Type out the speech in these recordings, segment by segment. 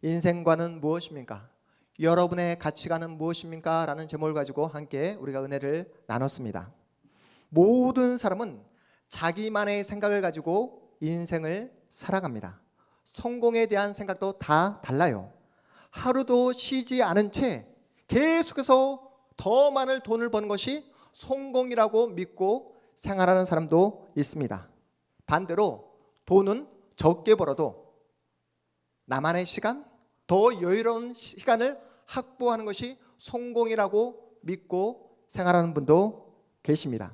인생관은 무엇입니까? 여러분의 가치관은 무엇입니까? 라는 제목을 가지고 함께 우리가 은혜를 나눴습니다. 모든 사람은 자기만의 생각을 가지고 인생을 살아갑니다. 성공에 대한 생각도 다 달라요. 하루도 쉬지 않은 채 계속해서 더 많은 돈을 버는 것이 성공이라고 믿고 생활하는 사람도 있습니다. 반대로 돈은 적게 벌어도 나만의 시간, 더 여유로운 시간을 확보하는 것이 성공이라고 믿고 생활하는 분도 계십니다.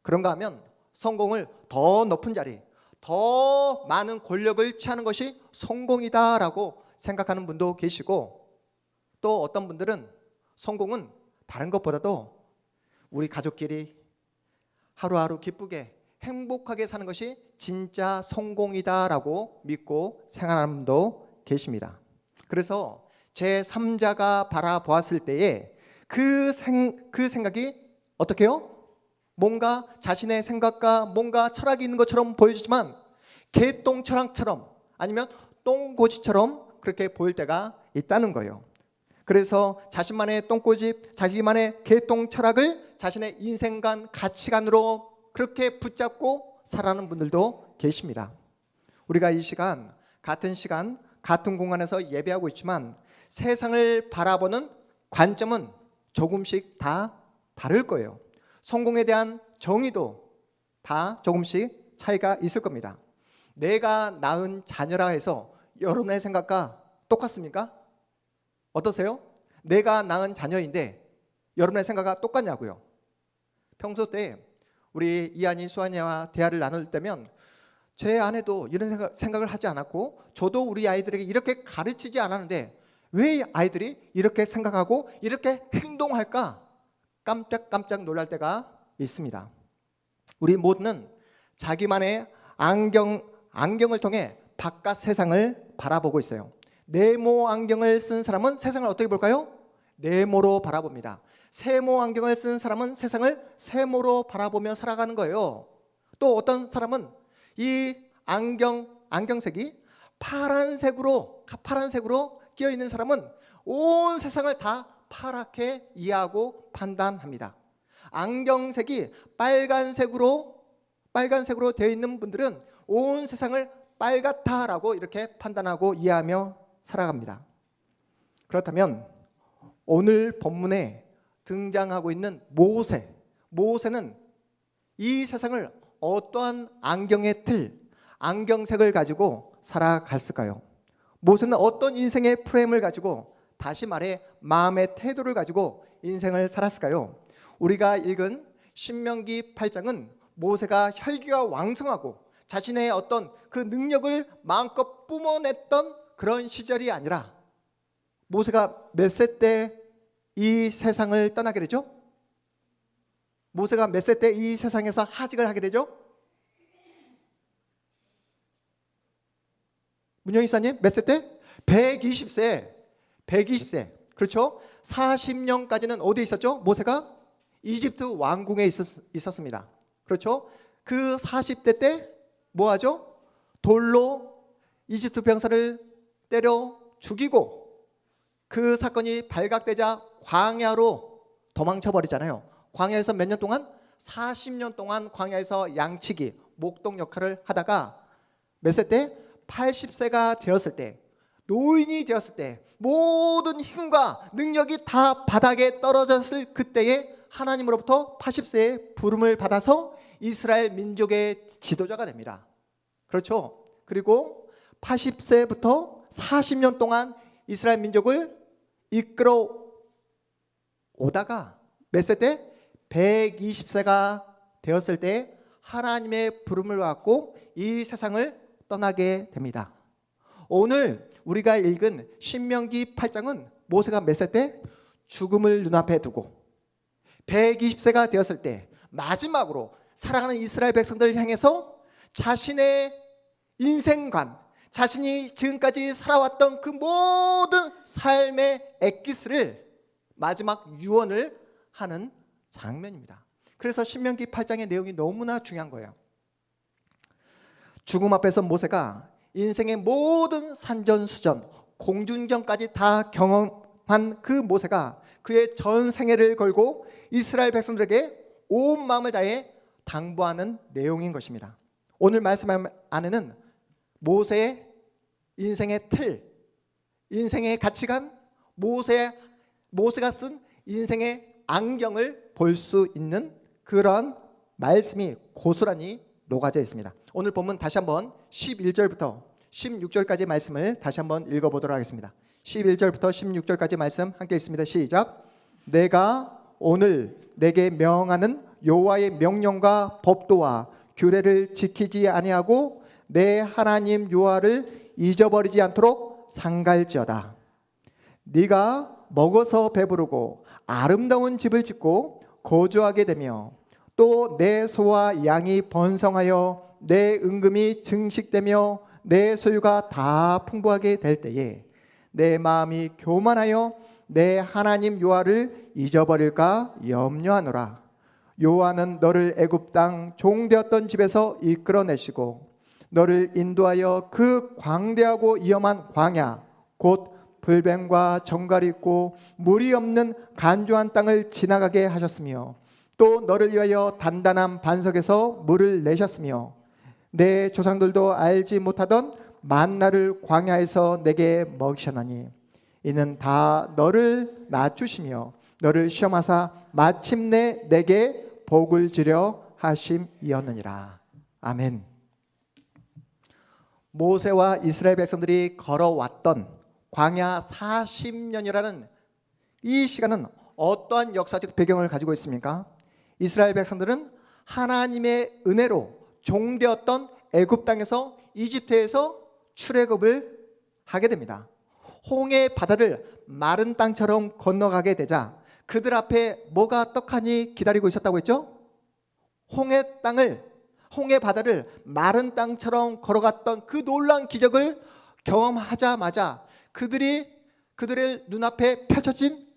그런가 하면 성공을 더 높은 자리, 더 많은 권력을 취하는 것이 성공이다라고 생각하는 분도 계시고, 또 어떤 분들은 성공은 다른 것보다도 우리 가족끼리 하루하루 기쁘게 행복하게 사는 것이 진짜 성공이다라고 믿고 생활하는 분도 계십니다. 그래서 제3자가 바라보았을 때에 그 생각이 어떻게 해요? 뭔가 자신의 생각과 뭔가 철학이 있는 것처럼 보여지지만 개똥철학처럼 아니면 똥고지처럼 그렇게 보일 때가 있다는 거예요. 그래서 자신만의 똥고집, 자기만의 개똥철학을 자신의 인생관, 가치관으로 그렇게 붙잡고 살아가는 분들도 계십니다. 우리가 이 시간, 같은 공간에서 예배하고 있지만 세상을 바라보는 관점은 조금씩 다 다를 거예요. 성공에 대한 정의도 다 조금씩 차이가 있을 겁니다. 내가 낳은 자녀라 해서 여러분의 생각과 똑같습니까? 어떠세요? 내가 낳은 자녀인데 여러분의 생각과 똑같냐고요? 평소 때 우리 이한이, 수한이와 대화를 나눌 때면 제 아내도 이런 생각을 하지 않았고 저도 우리 아이들에게 이렇게 가르치지 않았는데 왜 아이들이 이렇게 생각하고 이렇게 행동할까? 깜짝깜짝 놀랄 때가 있습니다. 우리 모두는 자기만의 안경을 통해 바깥 세상을 바라보고 있어요. 네모 안경을 쓴 사람은 세상을 어떻게 볼까요? 네모로 바라봅니다. 세모 안경을 쓴 사람은 세상을 세모로 바라보며 살아가는 거예요. 또 어떤 사람은 이 안경색이 파란색으로 끼어 있는 사람은 온 세상을 다 파랗게 이해하고 판단합니다. 안경색이 빨간색으로 되어 있는 분들은 온 세상을 빨갛다라고 이렇게 판단하고 이해하며 살아갑니다. 그렇다면 오늘 본문에 등장하고 있는 모세는 이 세상을 어떠한 안경색을 가지고 살아갔을까요? 모세는 어떤 인생의 프레임을 가지고, 다시 말해 마음의 태도를 가지고 인생을 살았을까요? 우리가 읽은 신명기 8장은 모세가 혈기가 왕성하고 자신의 어떤 그 능력을 마음껏 뿜어냈던 그런 시절이 아니라, 모세가 몇 세 때 이 세상을 떠나게 되죠? 모세가 몇 세 때 이 세상에서 하직을 하게 되죠? 문영희 사님 몇 세 때? 120세. 그렇죠? 40년까지는 어디에 있었죠? 모세가 이집트 왕궁에 있었습니다. 그렇죠? 그 40대 때 뭐 하죠? 돌로 이집트 병사를 때려 죽이고 그 사건이 발각되자 광야로 도망쳐 버리잖아요. 광야에서 몇 년 동안? 40년 동안 광야에서 양치기, 목동 역할을 하다가 몇 세 때? 80세가 되었을 때, 노인이 되었을 때, 모든 힘과 능력이 다 바닥에 떨어졌을 그때에 하나님으로부터 80세의 부름을 받아서 이스라엘 민족의 지도자가 됩니다. 그렇죠? 그리고 80세부터 40년 동안 이스라엘 민족을 이끌어 오다가 몇 세 때? 120세가 되었을 때 하나님의 부름을 받고 이 세상을 떠나게 됩니다. 오늘 우리가 읽은 신명기 8장은 모세가 몇 세 때? 죽음을 눈앞에 두고 120세가 되었을 때 마지막으로 살아가는 이스라엘 백성들을 향해서 자신의 인생관, 자신이 지금까지 살아왔던 그 모든 삶의 엑기스를 마지막 유언을 하는 장면입니다. 그래서 신명기 8장의 내용이 너무나 중요한 거예요. 죽음 앞에서 모세가 인생의 모든 산전수전, 공중전까지 다 경험한 그 모세가 그의 전 생애를 걸고 이스라엘 백성들에게 온 마음을 다해 당부하는 내용인 것입니다. 오늘 말씀 안에는 모세의 인생의 틀, 인생의 가치관, 모세가 쓴 인생의 안경을 볼 수 있는 그런 말씀이 고스란히 녹아져 있습니다. 오늘 본문 다시 한번 11절부터 16절까지 말씀을 다시 한번 읽어보도록 하겠습니다. 11절부터 16절까지 말씀 함께 읽습니다. 시작. 내가 오늘 내게 명하는 여호와의 명령과 법도와 규례를 지키지 아니하고 내 하나님 여호와를 잊어버리지 않도록 상갈지어다. 네가 먹어서 배부르고 아름다운 집을 짓고 거주하게 되며 또 내 소와 양이 번성하여 내 은금이 증식되며 내 소유가 다 풍부하게 될 때에 내 마음이 교만하여 내 하나님 여호와를 잊어버릴까 염려하노라. 여호와는 너를 애굽 땅 종되었던 집에서 이끌어내시고 너를 인도하여 그 광대하고 위험한 광야 곧 불뱀과 정갈이 있고 물이 없는 간조한 땅을 지나가게 하셨으며 또 너를 위하여 단단한 반석에서 물을 내셨으며 내 조상들도 알지 못하던 만나를 광야에서 내게 먹이셨나니 이는 다 너를 낮추시며 너를 시험하사 마침내 내게 복을 주려 하심이었느니라. 아멘. 모세와 이스라엘 백성들이 걸어왔던 광야 40년이라는 이 시간은 어떠한 역사적 배경을 가지고 있습니까? 이스라엘 백성들은 하나님의 은혜로 종되었던 애굽 땅에서 이집트에서 출애굽을 하게 됩니다. 홍해 바다를 마른 땅처럼 건너가게 되자 그들 앞에 뭐가 떡하니 기다리고 있었다고 했죠? 홍해 바다를 마른 땅처럼 걸어갔던 그 놀라운 기적을 경험하자마자 그들의 눈앞에 펼쳐진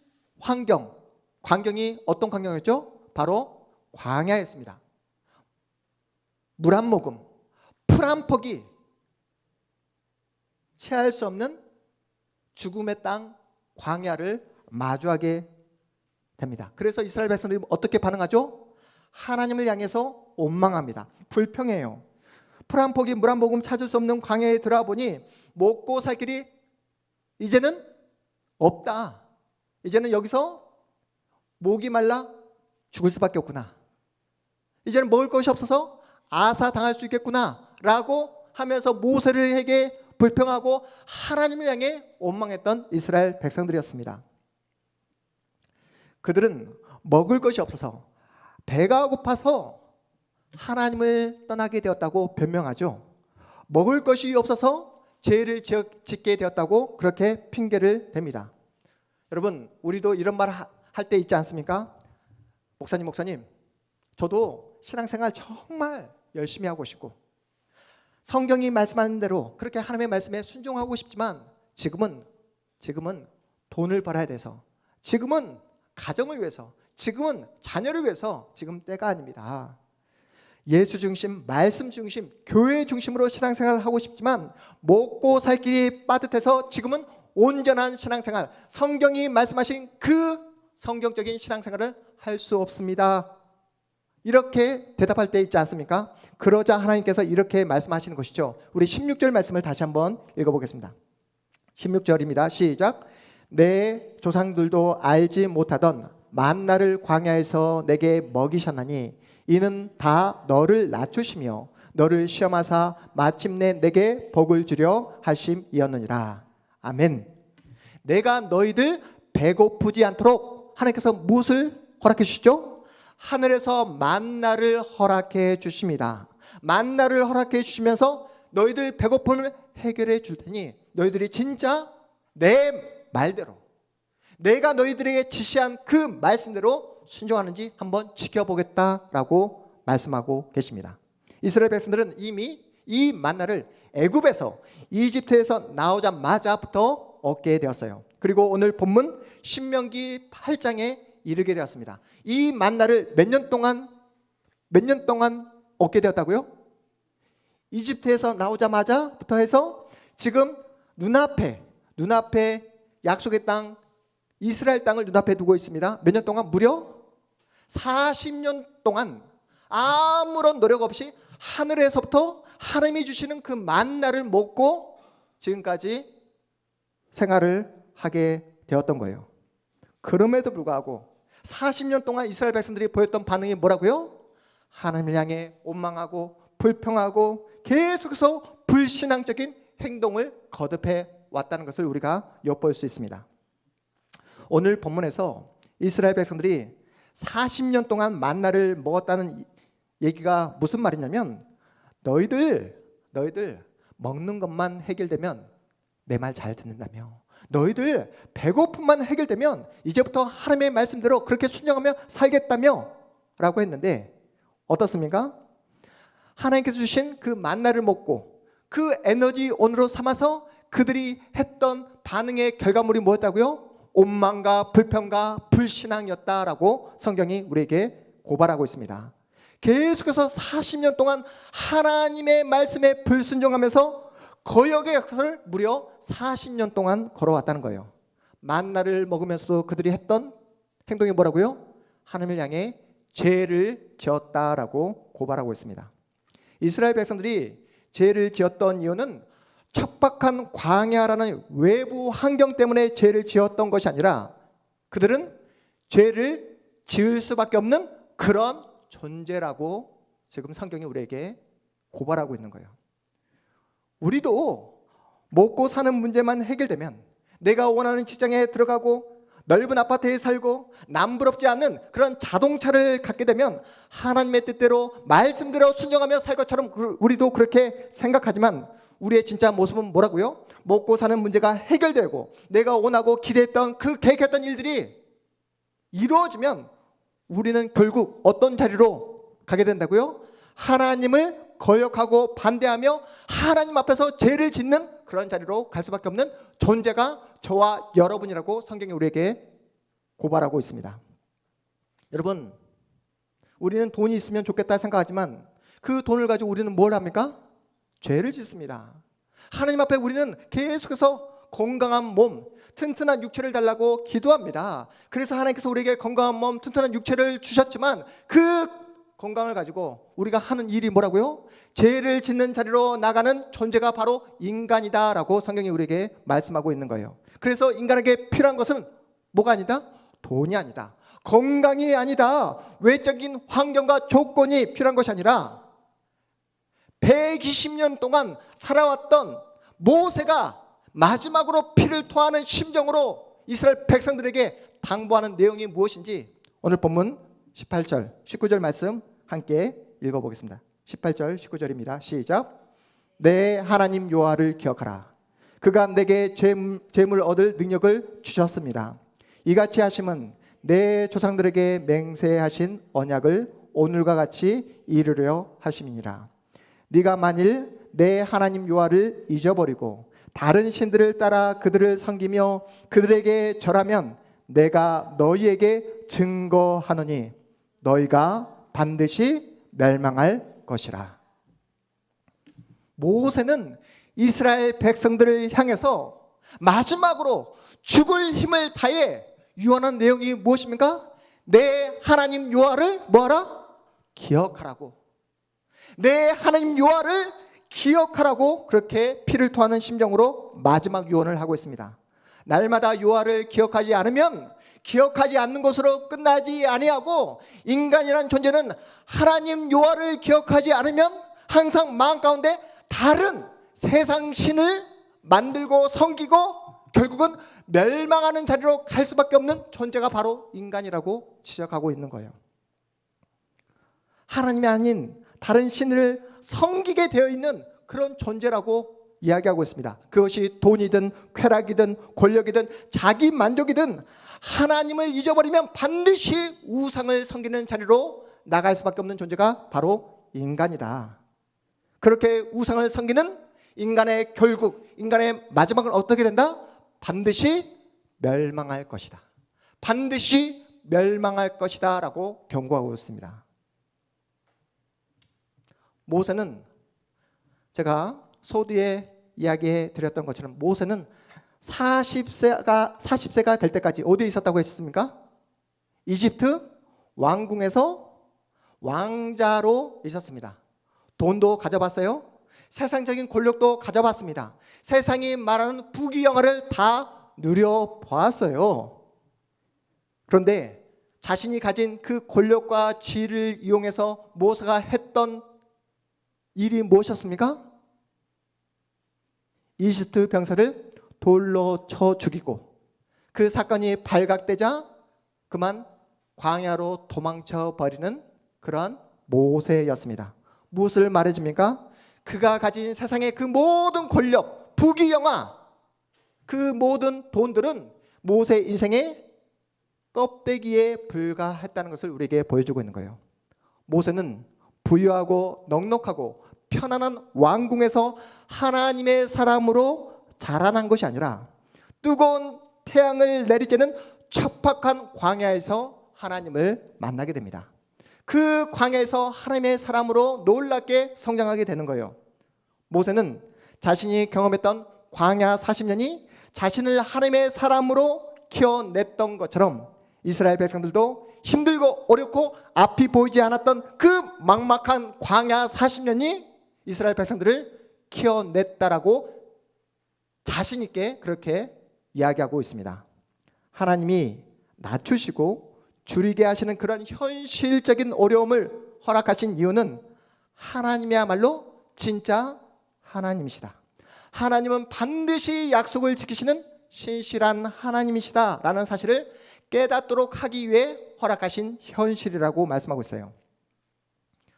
광경이 어떤 광경이었죠? 바로 광야였습니다. 물 한 모금, 풀 한 폭이 체할 수 없는 죽음의 땅 광야를 마주하게 됩니다. 그래서 이스라엘 백성들이 어떻게 반응하죠? 하나님을 향해서 원망합니다. 불평해요. 풀 한 폭이 물 한 모금 찾을 수 없는 광야에 들어와 보니 먹고 살 길이 이제는 없다. 이제는 여기서 목이 말라 죽을 수밖에 없구나. 이제는 먹을 것이 없어서 아사당할 수 있겠구나 라고 하면서 모세에게 불평하고 하나님을 향해 원망했던 이스라엘 백성들이었습니다. 그들은 먹을 것이 없어서 배가 고파서 하나님을 떠나게 되었다고 변명하죠. 먹을 것이 없어서 죄를 짓게 되었다고 그렇게 핑계를 댑니다. 여러분, 우리도 이런 말 할 때 있지 않습니까? 목사님, 저도 신앙생활 정말 열심히 하고 싶고 성경이 말씀하는 대로 그렇게 하나님의 말씀에 순종하고 싶지만 지금은 돈을 벌어야 돼서, 지금은 가정을 위해서, 지금은 자녀를 위해서 지금 때가 아닙니다. 예수 중심, 말씀 중심, 교회 중심으로 신앙생활을 하고 싶지만 먹고 살 길이 빠듯해서 지금은 온전한 신앙생활, 성경이 말씀하신 그 성경적인 신앙생활을 할 수 없습니다. 이렇게 대답할 때 있지 않습니까? 그러자 하나님께서 이렇게 말씀하시는 것이죠. 우리 16절 말씀을 다시 한번 읽어보겠습니다. 16절입니다. 시작. 내 조상들도 알지 못하던 만나를 광야에서 내게 먹이셨나니 이는 다 너를 낮추시며 너를 시험하사 마침내 내게 복을 주려 하심이었느니라. 아멘. 내가 너희들 배고프지 않도록 하나님께서 무엇을 허락해 주시죠? 하늘에서 만나를 허락해 주십니다. 만나를 허락해 주시면서 너희들 배고픔을 해결해 줄 테니 너희들이 진짜 내 말대로, 내가 너희들에게 지시한 그 말씀대로 순종하는지 한번 지켜보겠다라고 말씀하고 계십니다. 이스라엘 백성들은 이미 이 만나를 애굽에서, 이집트에서 나오자마자부터 얻게 되었어요. 그리고 오늘 본문 신명기 8장에 이르게 되었습니다. 이 만나를 몇 년 동안 얻게 되었다고요? 이집트에서 나오자마자부터 해서 지금 눈앞에 눈앞에 약속의 땅 이스라엘 땅을 눈앞에 두고 있습니다. 몇 년 동안? 무려 40년 동안 아무런 노력 없이 하늘에서부터 하나님이 주시는 그 만나를 먹고 지금까지 생활을 하게 되었던 거예요. 그럼에도 불구하고 40년 동안 이스라엘 백성들이 보였던 반응이 뭐라고요? 하나님을 향해 원망하고 불평하고 계속해서 불신앙적인 행동을 거듭해 왔다는 것을 우리가 엿볼 수 있습니다. 오늘 본문에서 이스라엘 백성들이 40년 동안 만나를 먹었다는 얘기가 무슨 말이냐면 너희들 먹는 것만 해결되면 내 말 잘 듣는다며, 너희들 배고픔만 해결되면 이제부터 하나님의 말씀대로 그렇게 순종하며 살겠다며 라고 했는데 어떻습니까? 하나님께서 주신 그 만나를 먹고 그 에너지원으로 삼아서 그들이 했던 반응의 결과물이 뭐였다고요? 원망과 불평과 불신앙이었다라고 성경이 우리에게 고발하고 있습니다. 계속해서 40년 동안 하나님의 말씀에 불순종하면서 거역의 역사를 무려 40년 동안 걸어왔다는 거예요. 만나를 먹으면서도 그들이 했던 행동이 뭐라고요? 하나님을 향해 죄를 지었다라고 고발하고 있습니다. 이스라엘 백성들이 죄를 지었던 이유는 척박한 광야라는 외부 환경 때문에 죄를 지었던 것이 아니라 그들은 죄를 지을 수밖에 없는 그런 존재라고 지금 성경이 우리에게 고발하고 있는 거예요. 우리도 먹고 사는 문제만 해결되면 내가 원하는 직장에 들어가고 넓은 아파트에 살고 남부럽지 않은 그런 자동차를 갖게 되면 하나님의 뜻대로 말씀대로 순종하며 살 것처럼 우리도 그렇게 생각하지만 우리의 진짜 모습은 뭐라고요? 먹고 사는 문제가 해결되고 내가 원하고 기대했던 그 계획했던 일들이 이루어지면 우리는 결국 어떤 자리로 가게 된다고요? 하나님을 거역하고 반대하며 하나님 앞에서 죄를 짓는 그런 자리로 갈 수밖에 없는 존재가 저와 여러분이라고 성경이 우리에게 고발하고 있습니다. 여러분, 우리는 돈이 있으면 좋겠다 생각하지만 그 돈을 가지고 우리는 뭘 합니까? 죄를 짓습니다. 하나님 앞에 우리는 계속해서 건강한 몸, 튼튼한 육체를 달라고 기도합니다. 그래서 하나님께서 우리에게 건강한 몸, 튼튼한 육체를 주셨지만 그 건강을 가지고 우리가 하는 일이 뭐라고요? 죄를 짓는 자리로 나가는 존재가 바로 인간이다라고 성경이 우리에게 말씀하고 있는 거예요. 그래서 인간에게 필요한 것은 뭐가 아니다? 돈이 아니다. 건강이 아니다. 외적인 환경과 조건이 필요한 것이 아니라 120년 동안 살아왔던 모세가 마지막으로 피를 토하는 심정으로 이스라엘 백성들에게 당부하는 내용이 무엇인지 오늘 본문 18절, 19절 말씀 함께 읽어보겠습니다. 18절, 19절입니다. 시작. 내 하나님 여호와를 기억하라. 그가 내게 재물 얻을 능력을 주셨습니다. 이같이 하심은 내 조상들에게 맹세하신 언약을 오늘과 같이 이루려 하심이니라. 네가 만일 내 하나님 여호와를 잊어버리고 다른 신들을 따라 그들을 섬기며 그들에게 절하면 내가 너희에게 증거하노니 너희가 반드시 멸망할 것이라. 모세는 이스라엘 백성들을 향해서 마지막으로 죽을 힘을 다해 유언한 내용이 무엇입니까? 내 하나님 여호와를 뭐하라? 기억하라고. 내 하나님 여호와를 기억하라고 그렇게 피를 토하는 심정으로 마지막 유언을 하고 있습니다. 날마다 여호와를 기억하지 않으면 기억하지 않는 것으로 끝나지 아니하고 인간이라는 존재는 하나님 여호와를 기억하지 않으면 항상 마음 가운데 다른 세상 신을 만들고 섬기고 결국은 멸망하는 자리로 갈 수밖에 없는 존재가 바로 인간이라고 지적하고 있는 거예요. 하나님이 아닌 다른 신을 섬기게 되어 있는 그런 존재라고 이야기하고 있습니다. 그것이 돈이든 쾌락이든 권력이든 자기 만족이든 하나님을 잊어버리면 반드시 우상을 섬기는 자리로 나갈 수밖에 없는 존재가 바로 인간이다. 그렇게 우상을 섬기는 인간의 결국, 인간의 마지막은 어떻게 된다? 반드시 멸망할 것이다. 반드시 멸망할 것이다 라고 경고하고 있습니다. 모세는 제가 소두에 이야기해 드렸던 것처럼 모세는 40세가 될 때까지 어디에 있었다고 했습니까? 이집트 왕궁에서 왕자로 있었습니다. 돈도 가져봤어요. 세상적인 권력도 가져봤습니다. 세상이 말하는 부귀영화를 다 누려보았어요. 그런데 자신이 가진 그 권력과 지위를 이용해서 모세가 했던 일이 무엇이었습니까? 이집트 병사를 돌로 쳐 죽이고 그 사건이 발각되자 그만 광야로 도망쳐 버리는 그러한 모세였습니다. 무엇을 말해줍니까? 그가 가진 세상의 그 모든 권력, 부귀영화, 그 모든 돈들은 모세 인생의 껍데기에 불과했다는 것을 우리에게 보여주고 있는 거예요. 모세는 부유하고 넉넉하고 편안한 왕궁에서 하나님의 사람으로 자라난 것이 아니라 뜨거운 태양을 내리쬐는 척박한 광야에서 하나님을 만나게 됩니다. 그 광야에서 하나님의 사람으로 놀랍게 성장하게 되는 거예요. 모세는 자신이 경험했던 광야 40년이 자신을 하나님의 사람으로 키워냈던 것처럼 이스라엘 백성들도 힘들고 어렵고 앞이 보이지 않았던 그 막막한 광야 40년이 이스라엘 백성들을 키워냈다라고 자신 있게 그렇게 이야기하고 있습니다. 하나님이 낮추시고 줄이게 하시는 그런 현실적인 어려움을 허락하신 이유는 하나님이야말로 진짜 하나님이시다. 하나님은 반드시 약속을 지키시는 신실한 하나님이시다라는 사실을 깨닫도록 하기 위해 허락하신 현실이라고 말씀하고 있어요.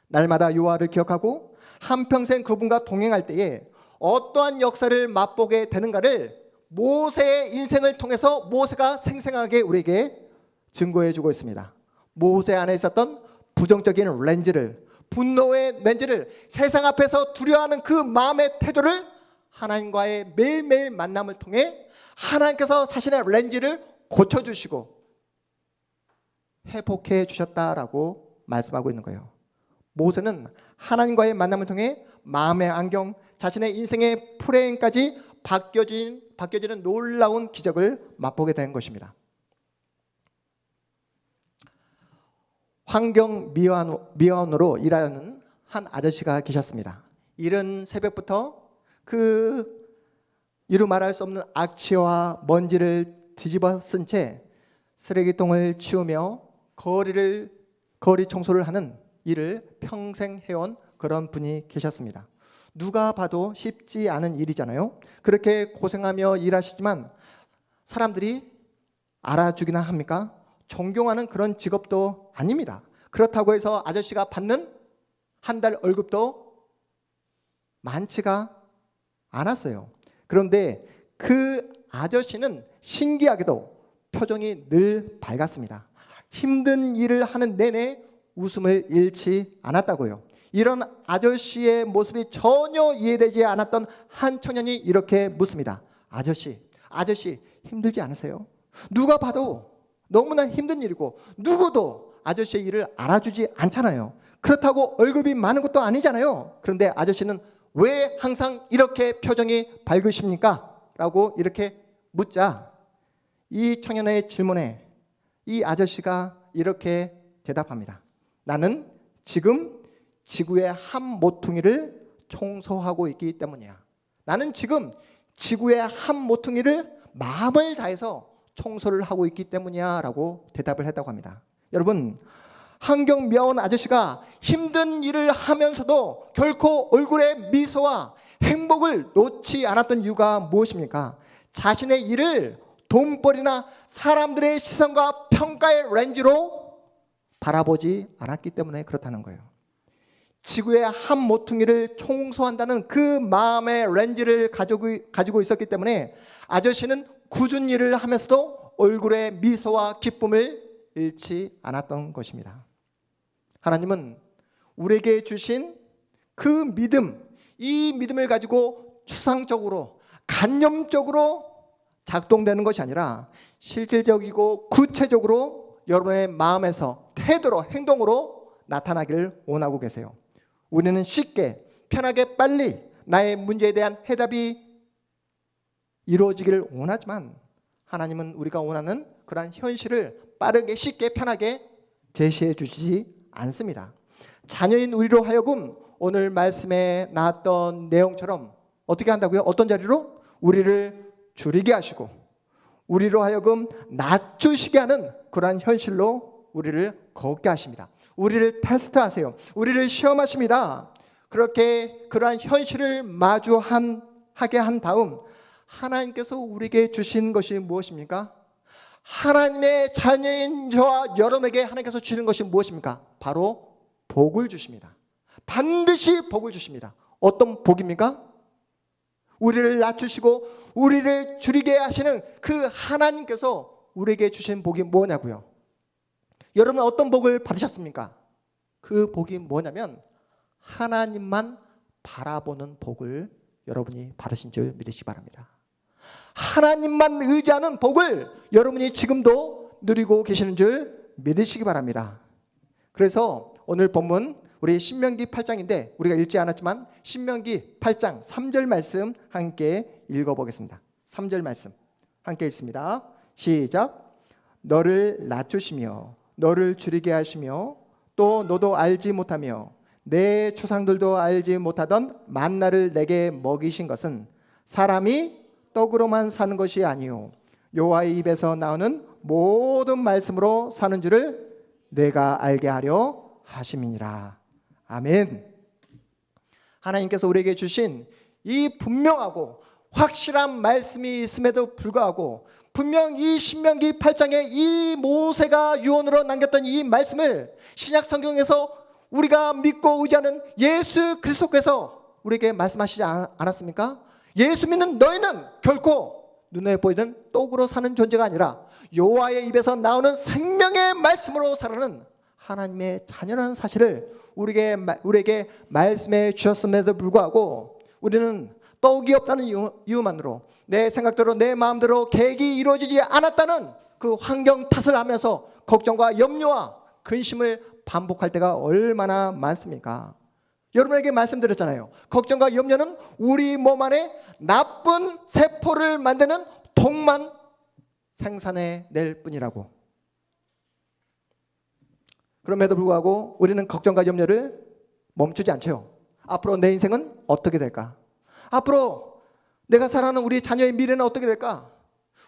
날마다 여호와를 기억하고 한평생 그분과 동행할 때에 어떠한 역사를 맛보게 되는가를 모세의 인생을 통해서 모세가 생생하게 우리에게 증거해주고 있습니다. 모세 안에 있었던 부정적인 렌즈를, 분노의 렌즈를, 세상 앞에서 두려워하는 그 마음의 태도를 하나님과의 매일매일 만남을 통해 하나님께서 자신의 렌즈를 고쳐주시고 회복해 주셨다라고 말씀하고 있는 거예요. 모세는 하나님과의 만남을 통해 마음의 안경, 자신의 인생의 프레임까지 바뀌어지는 놀라운 기적을 맛보게 된 것입니다. 환경 미화원으로 일하는 한 아저씨가 계셨습니다. 이른 새벽부터 그 이루 말할 수 없는 악취와 먼지를 뒤집어 쓴 채 쓰레기통을 치우며 거리 청소를 하는 일을 평생 해온 그런 분이 계셨습니다. 누가 봐도 쉽지 않은 일이잖아요. 그렇게 고생하며 일하시지만 사람들이 알아주기나 합니까? 존경하는 그런 직업도 아닙니다. 그렇다고 해서 아저씨가 받는 한 달 월급도 많지가 않았어요. 그런데 그 아저씨는 신기하게도 표정이 늘 밝았습니다. 힘든 일을 하는 내내 웃음을 잃지 않았다고요. 이런 아저씨의 모습이 전혀 이해되지 않았던 한 청년이 이렇게 묻습니다. 아저씨 힘들지 않으세요? 누가 봐도 너무나 힘든 일이고 누구도 아저씨의 일을 알아주지 않잖아요. 그렇다고 월급이 많은 것도 아니잖아요. 그런데 아저씨는 왜 항상 이렇게 표정이 밝으십니까? 라고 이렇게 묻자 이 청년의 질문에 이 아저씨가 이렇게 대답합니다. 나는 지금 지구의 한 모퉁이를 청소하고 있기 때문이야. 나는 지금 지구의 한 모퉁이를 마음을 다해서 청소를 하고 있기 때문이야 라고 대답을 했다고 합니다. 여러분, 환경미화원 아저씨가 힘든 일을 하면서도 결코 얼굴에 미소와 행복을 놓지 않았던 이유가 무엇입니까? 자신의 일을 돈벌이나 사람들의 시선과 평가의 렌즈로 바라보지 않았기 때문에 그렇다는 거예요. 지구의 한 모퉁이를 청소한다는 그 마음의 렌즈를 가지고 있었기 때문에 아저씨는 굳은 일을 하면서도 얼굴에 미소와 기쁨을 잃지 않았던 것입니다. 하나님은 우리에게 주신 그 믿음, 이 믿음을 가지고 추상적으로 간념적으로 작동되는 것이 아니라 실질적이고 구체적으로 여러분의 마음에서 태도로 행동으로 나타나기를 원하고 계세요. 우리는 쉽게 편하게 빨리 나의 문제에 대한 해답이 이루어지기를 원하지만 하나님은 우리가 원하는 그러한 현실을 빠르게 쉽게 편하게 제시해 주시지 않습니다. 자녀인 우리로 하여금 오늘 말씀에 나왔던 내용처럼 어떻게 한다고요? 어떤 자리로? 우리를 줄이게 하시고 우리로 하여금 낮추시게 하는 그러한 현실로 우리를 걷게 하십니다. 우리를 테스트하세요. 우리를 시험하십니다. 그렇게 그러한 현실을 마주하게 한 다음 하나님께서 우리에게 주신 것이 무엇입니까? 하나님의 자녀인 저와 여러분에게 하나님께서 주시는 것이 무엇입니까? 바로 복을 주십니다. 반드시 복을 주십니다. 어떤 복입니까? 우리를 낮추시고 우리를 줄이게 하시는 그 하나님께서 우리에게 주신 복이 뭐냐고요? 여러분 어떤 복을 받으셨습니까? 그 복이 뭐냐면 하나님만 바라보는 복을 여러분이 받으신 줄 믿으시기 바랍니다. 하나님만 의지하는 복을 여러분이 지금도 누리고 계시는 줄 믿으시기 바랍니다. 그래서 오늘 본문 우리 신명기 8장인데 우리가 읽지 않았지만 신명기 8장 3절 말씀 함께 읽어보겠습니다. 3절 말씀 함께 읽습니다. 시작. 너를 낮추시며 너를 줄이게 하시며 또 너도 알지 못하며 내 조상들도 알지 못하던 만나를 내게 먹이신 것은 사람이 떡으로만 사는 것이 아니요 여호와의 입에서 나오는 모든 말씀으로 사는 줄을 내가 알게 하려 하심이니라. 아멘. 하나님께서 우리에게 주신 이 분명하고 확실한 말씀이 있음에도 불구하고 분명 이 신명기 8장에 이 모세가 유언으로 남겼던 이 말씀을 신약 성경에서 우리가 믿고 의지하는 예수 그리스도께서 우리에게 말씀하시지 않았습니까? 예수 믿는 너희는 결코 눈에 보이는 떡으로 사는 존재가 아니라 여호와의 입에서 나오는 생명의 말씀으로 살아가는 하나님의 자녀라는 사실을 우리에게 말씀해 주셨음에도 불구하고 우리는 떡이 없다는 이유만으로 내 생각대로 내 마음대로 계획이 이루어지지 않았다는 그 환경 탓을 하면서 걱정과 염려와 근심을 반복할 때가 얼마나 많습니까? 여러분에게 말씀드렸잖아요. 걱정과 염려는 우리 몸 안에 나쁜 세포를 만드는 독만 생산해낼 뿐이라고. 그럼에도 불구하고 우리는 걱정과 염려를 멈추지 않죠. 앞으로 내 인생은 어떻게 될까? 앞으로 내가 사랑하는 우리 자녀의 미래는 어떻게 될까?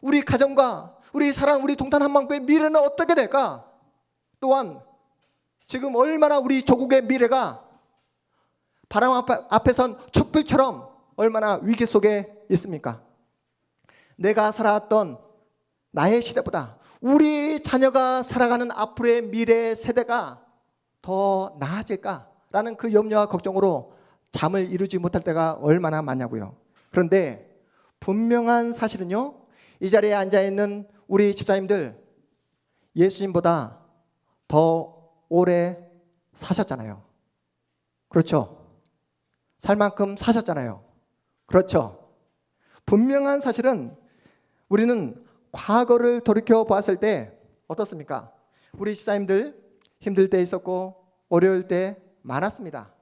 우리 가정과 우리 사랑, 우리 동탄 한방구의 미래는 어떻게 될까? 또한 지금 얼마나 우리 조국의 미래가 바람 앞에선 촛불처럼 얼마나 위기 속에 있습니까? 내가 살아왔던 나의 시대보다 우리 자녀가 살아가는 앞으로의 미래 세대가 더 나아질까라는 그 염려와 걱정으로 잠을 이루지 못할 때가 얼마나 많냐고요. 그런데 분명한 사실은요, 이 자리에 앉아있는 우리 집사님들 예수님보다 더 오래 사셨잖아요. 그렇죠? 살 만큼 사셨잖아요. 그렇죠? 분명한 사실은 우리는 과거를 돌이켜 보았을 때 어떻습니까? 우리 집사님들 힘들 때 있었고 어려울 때 많았습니다.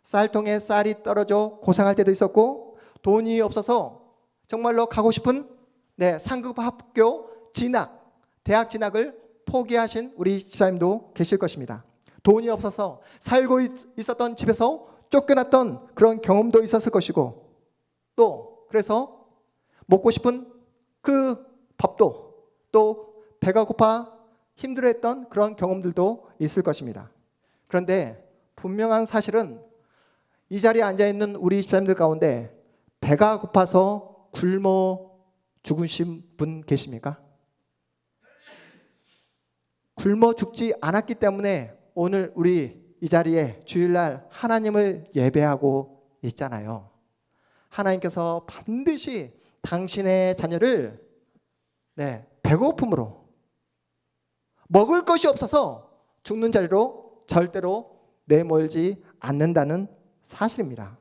쌀통에 쌀이 떨어져 고생할 때도 있었고 돈이 없어서 정말로 가고 싶은 상급 학교 진학, 대학 진학을 포기하신 우리 집사님도 계실 것입니다. 돈이 없어서 살고 있었던 집에서 쫓겨났던 그런 경험도 있었을 것이고 또 그래서 먹고 싶은 그 밥도 또 배가 고파 힘들어했던 그런 경험들도 있을 것입니다. 그런데 분명한 사실은 이 자리에 앉아있는 우리 집사님들 가운데 배가 고파서 굶어 죽으신 분 계십니까? 굶어 죽지 않았기 때문에 오늘 우리 이 자리에 주일날 하나님을 예배하고 있잖아요. 하나님께서 반드시 당신의 자녀를 배고픔으로 먹을 것이 없어서 죽는 자리로 절대로 내몰지 않는다는 사실입니다.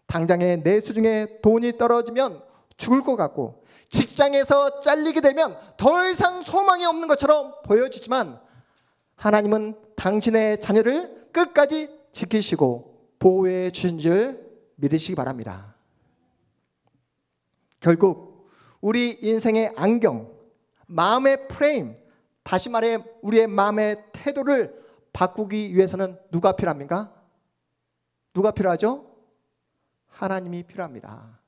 당장에 내 수중에 돈이 떨어지면 죽을 것 같고 직장에서 잘리게 되면 더 이상 소망이 없는 것처럼 보여지지만 하나님은 당신의 자녀를 끝까지 지키시고 보호해 주신 줄 믿으시기 바랍니다. 결국 우리 인생의 안경, 마음의 프레임, 다시 말해 우리의 마음의 태도를 바꾸기 위해서는 누가 필요합니까? 누가 필요하죠? 하나님이 필요합니다.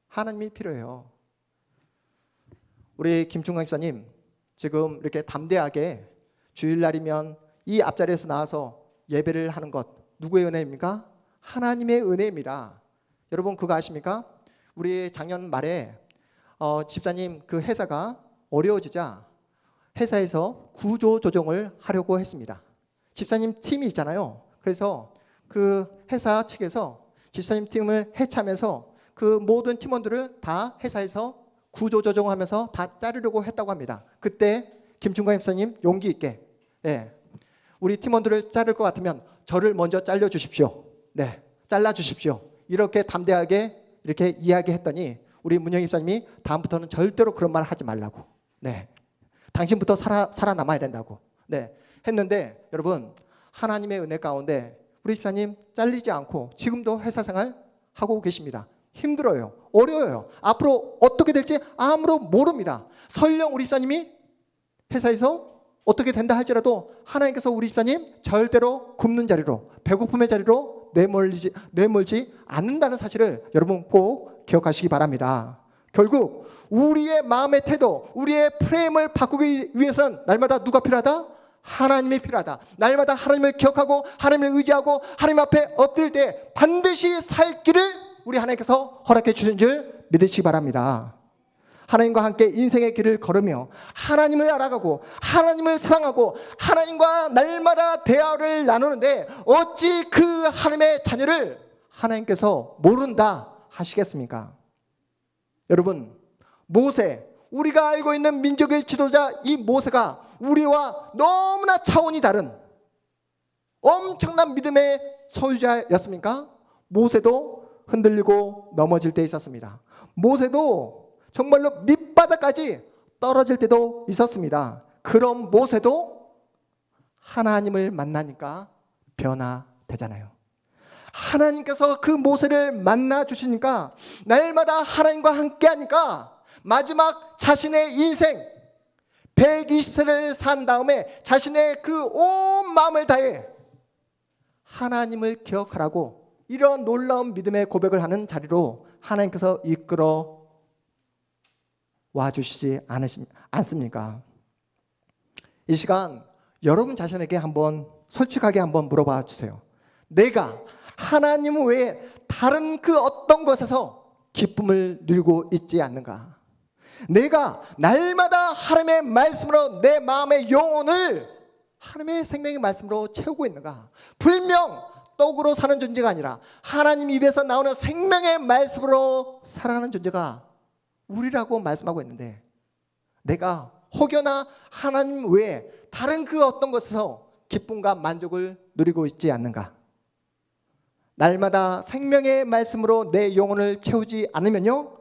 하나님이 필요해요. 우리 김충강 집사님 지금 이렇게 담대하게 주일날이면 이 앞자리에서 나와서 예배를 하는 것 누구의 은혜입니까? 하나님의 은혜입니다. 여러분 그거 아십니까? 우리 작년 말에 집사님 그 회사가 어려워지자 회사에서 구조조정을 하려고 했습니다. 집사님 팀이 있잖아요. 그래서 그 회사 측에서 집사님 팀을 해체하면서 그 모든 팀원들을 다 회사에서 구조조정하면서 다 자르려고 했다고 합니다. 그때 김충관 집사님 용기 있게 우리 팀원들을 자를 것 같으면 저를 먼저 잘라주십시오. 잘라주십시오. 이렇게 담대하게 이렇게 이야기했더니 우리 문영 집사님이 다음부터는 절대로 그런 말 하지 말라고. 당신부터 살아남아야 된다고. 했는데 여러분 하나님의 은혜 가운데 우리 집사님 잘리지 않고 지금도 회사 생활 하고 계십니다. 힘들어요. 어려워요. 앞으로 어떻게 될지 아무도 모릅니다. 설령 우리 집사님이 회사에서 어떻게 된다 할지라도 하나님께서 우리 집사님 절대로 굶는 자리로 배고픔의 자리로 내몰지 않는다는 사실을 여러분 꼭 기억하시기 바랍니다. 결국 우리의 마음의 태도, 우리의 프레임을 바꾸기 위해서는 날마다 누가 필요하다? 하나님이 필요하다. 날마다 하나님을 기억하고 하나님을 의지하고 하나님 앞에 엎드릴 때 반드시 살 길을 우리 하나님께서 허락해 주신 줄 믿으시기 바랍니다. 하나님과 함께 인생의 길을 걸으며 하나님을 알아가고 하나님을 사랑하고 하나님과 날마다 대화를 나누는데 어찌 그 하나님의 자녀를 하나님께서 모른다 하시겠습니까? 여러분 모세, 우리가 알고 있는 민족의 지도자 이 모세가 우리와 너무나 차원이 다른 엄청난 믿음의 소유자였습니까? 모세도 흔들리고 넘어질 때 있었습니다. 모세도 정말로 밑바닥까지 떨어질 때도 있었습니다. 그런 모세도 하나님을 만나니까 변화되잖아요. 하나님께서 그 모세를 만나 주시니까 날마다 하나님과 함께 하니까 마지막 자신의 인생 120세를 산 다음에 자신의 그 온 마음을 다해 하나님을 기억하라고 이런 놀라운 믿음의 고백을 하는 자리로 하나님께서 이끌어 와주시지 않습니까? 이 시간 여러분 자신에게 한번 솔직하게 한번 물어봐 주세요. 내가 하나님 외에 다른 그 어떤 것에서 기쁨을 누리고 있지 않는가? 내가 날마다 하나님의 말씀으로 내 마음의 영혼을 하나님의 생명의 말씀으로 채우고 있는가? 불명 떡으로 사는 존재가 아니라 하나님 입에서 나오는 생명의 말씀으로 살아가는 존재가 우리라고 말씀하고 있는데 내가 혹여나 하나님 외에 다른 그 어떤 것에서 기쁨과 만족을 누리고 있지 않는가? 날마다 생명의 말씀으로 내 영혼을 채우지 않으면요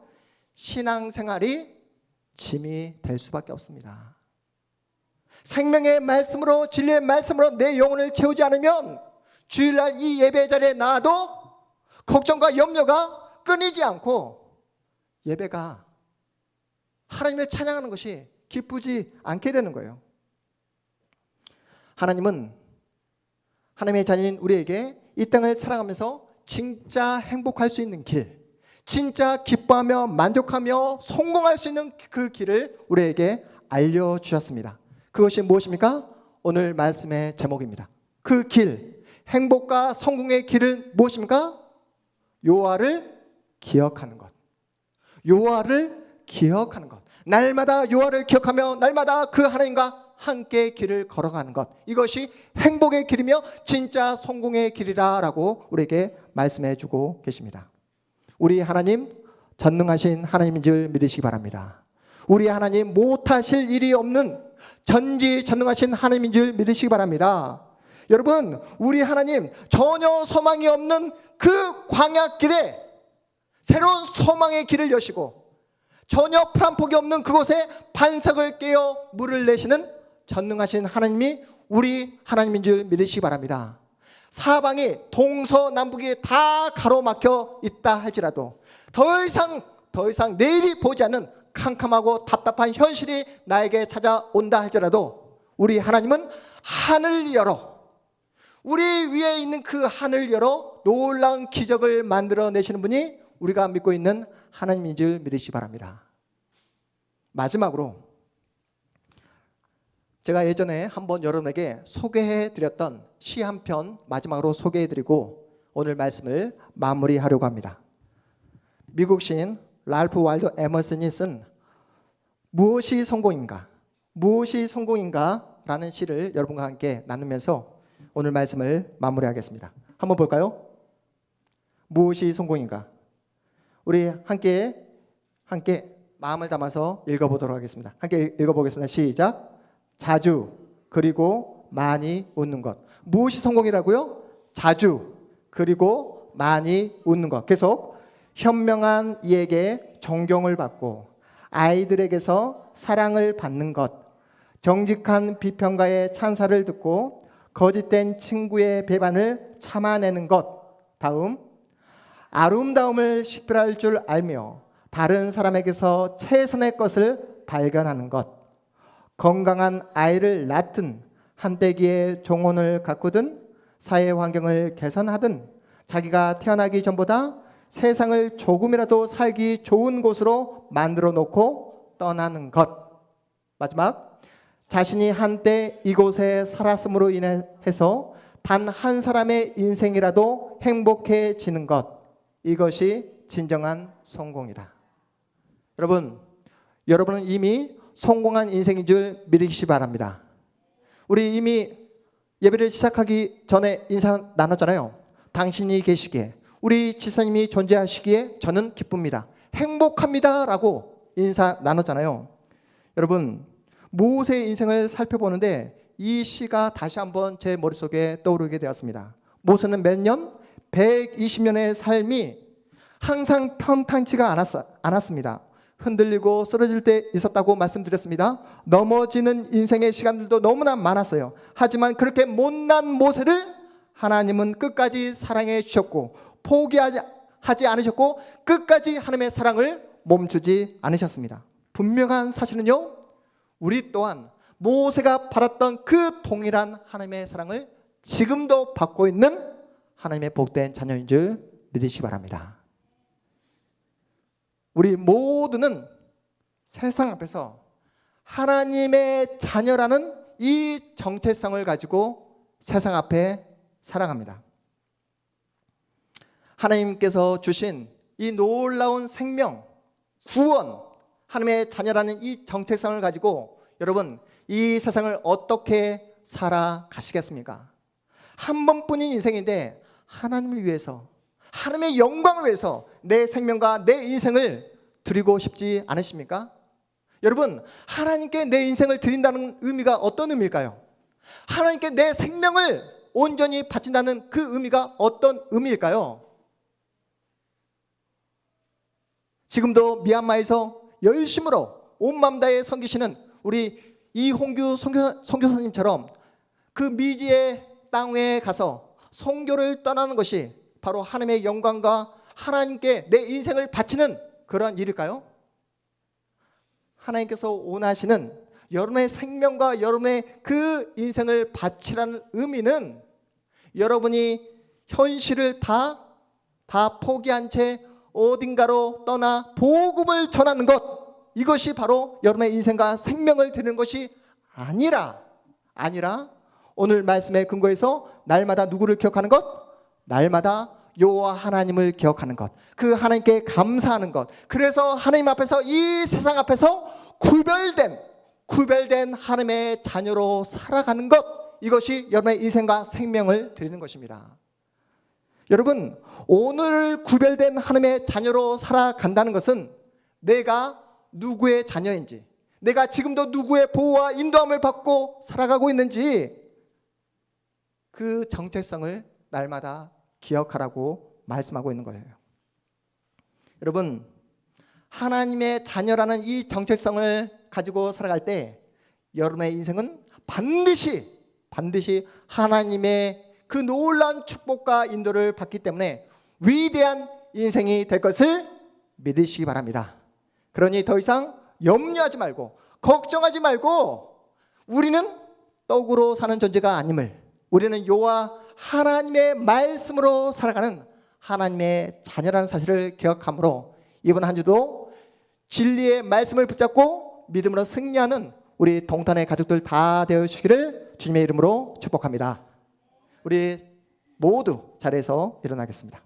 신앙생활이 짐이 될 수밖에 없습니다. 생명의 말씀으로 진리의 말씀으로 내 영혼을 채우지 않으면 주일날 이 예배 자리에 나와도 걱정과 염려가 끊이지 않고 예배가 하나님을 찬양하는 것이 기쁘지 않게 되는 거예요. 하나님은 하나님의 자녀인 우리에게 이 땅을 사랑하면서 진짜 행복할 수 있는 길, 진짜 기뻐하며 만족하며 성공할 수 있는 그 길을 우리에게 알려주셨습니다. 그것이 무엇입니까? 오늘 말씀의 제목입니다. 그 길, 행복과 성공의 길은 무엇입니까? 여호와를 기억하는 것. 여호와를 기억하는 것. 날마다 여호와를 기억하며 날마다 그 하나님과 함께 길을 걸어가는 것. 이것이 행복의 길이며 진짜 성공의 길이라고 우리에게 말씀해 주고 계십니다. 우리 하나님 전능하신 하나님인 줄 믿으시기 바랍니다. 우리 하나님 못하실 일이 없는 전지전능하신 하나님인 줄 믿으시기 바랍니다. 여러분 우리 하나님 전혀 소망이 없는 그 광야길에 새로운 소망의 길을 여시고 전혀 풀한폭이 없는 그곳에 반석을 깨어 물을 내시는 전능하신 하나님이 우리 하나님인 줄 믿으시기 바랍니다. 사방이 동서남북이 다 가로막혀 있다 할지라도 더 이상 내일이 보지 않는 캄캄하고 답답한 현실이 나에게 찾아온다 할지라도 우리 하나님은 하늘 열어, 우리 위에 있는 그 하늘 열어 놀라운 기적을 만들어내시는 분이 우리가 믿고 있는 하나님인 줄 믿으시기 바랍니다. 마지막으로 제가 예전에 한번 여러분에게 소개해드렸던 시 한 편 마지막으로 소개해드리고 오늘 말씀을 마무리하려고 합니다. 미국 시인 랄프 월도 에머슨이 쓴 무엇이 성공인가? 무엇이 성공인가? 라는 시를 여러분과 함께 나누면서 오늘 말씀을 마무리하겠습니다. 한번 볼까요? 무엇이 성공인가? 우리 함께 마음을 담아서 읽어보도록 하겠습니다. 함께 읽어보겠습니다. 시작. 자주 그리고 많이 웃는 것. 무엇이 성공이라고요? 자주 그리고 많이 웃는 것. 계속. 현명한 이에게 존경을 받고 아이들에게서 사랑을 받는 것. 정직한 비평가의 찬사를 듣고 거짓된 친구의 배반을 참아내는 것. 다음. 아름다움을 식별할 줄 알며 다른 사람에게서 최선의 것을 발견하는 것. 건강한 아이를 낳든 한때기에 종혼을 가꾸든 사회 환경을 개선하든 자기가 태어나기 전보다 세상을 조금이라도 살기 좋은 곳으로 만들어 놓고 떠나는 것. 마지막. 자신이 한때 이곳에 살았음으로 인해서 단 한 사람의 인생이라도 행복해지는 것. 이것이 진정한 성공이다. 여러분은 이미 성공한 인생인 줄 믿으시기 바랍니다. 우리 이미 예배를 시작하기 전에 인사 나눴잖아요. 당신이 계시기에, 우리 지사님이 존재하시기에 저는 기쁩니다. 행복합니다 라고 인사 나눴잖아요. 여러분, 모세의 인생을 살펴보는데 이 시가 다시 한번 제 머릿속에 떠오르게 되었습니다. 모세는 몇 년? 120년의 삶이 항상 평탄치가 않았습니다. 흔들리고 쓰러질 때 있었다고 말씀드렸습니다. 넘어지는 인생의 시간들도 너무나 많았어요. 하지만 그렇게 못난 모세를 하나님은 끝까지 사랑해 주셨고 포기하지 않으셨고 끝까지 하나님의 사랑을 멈추지 않으셨습니다. 분명한 사실은요, 우리 또한 모세가 받았던 그 동일한 하나님의 사랑을 지금도 받고 있는 하나님의 복된 자녀인 줄 믿으시기 바랍니다. 우리 모두는 세상 앞에서 하나님의 자녀라는 이 정체성을 가지고 세상 앞에 살아갑니다. 하나님께서 주신 이 놀라운 생명, 구원, 하나님의 자녀라는 이 정체성을 가지고 여러분 이 세상을 어떻게 살아가시겠습니까? 한 번뿐인 인생인데 하나님을 위해서, 하나님의 영광을 위해서 내 생명과 내 인생을 드리고 싶지 않으십니까? 여러분, 하나님께 내 인생을 드린다는 의미가 어떤 의미일까요? 하나님께 내 생명을 온전히 바친다는 그 의미가 어떤 의미일까요? 지금도 미얀마에서 열심으로 온 마음 다해 섬기시는 우리 이홍규 선교사님처럼 그 미지의 땅에 가서 선교를 떠나는 것이 바로 하나님의 영광과 하나님께 내 인생을 바치는 그러한 일일까요? 하나님께서 원하시는 여러분의 생명과 여러분의 그 인생을 바치라는 의미는 여러분이 현실을 다 포기한 채 어딘가로 떠나 복음을 전하는 것, 이것이 바로 여러분의 인생과 생명을 드리는 것이 아니라 오늘 말씀의 근거에서 날마다 누구를 기억하는 것? 날마다 여호와 하나님을 기억하는 것, 그 하나님께 감사하는 것. 그래서 하나님 앞에서, 이 세상 앞에서 구별된 하나님의 자녀로 살아가는 것, 이것이 여러분의 인생과 생명을 드리는 것입니다. 여러분, 오늘 구별된 하나님의 자녀로 살아간다는 것은 내가 누구의 자녀인지, 내가 지금도 누구의 보호와 인도함을 받고 살아가고 있는지 그 정체성을 날마다 기억하라고 말씀하고 있는 거예요. 여러분, 하나님의 자녀라는 이 정체성을 가지고 살아갈 때 여러분의 인생은 반드시 하나님의 그 놀라운 축복과 인도를 받기 때문에 위대한 인생이 될 것을 믿으시기 바랍니다. 그러니 더 이상 염려하지 말고 걱정하지 말고 우리는 떡으로 사는 존재가 아님을, 우리는 여호와 하나님의 말씀으로 살아가는 하나님의 자녀라는 사실을 기억함으로 이번 한 주도 진리의 말씀을 붙잡고 믿음으로 승리하는 우리 동탄의 가족들 다 되어주시기를 주님의 이름으로 축복합니다. 우리 모두 자리에서 일어나겠습니다.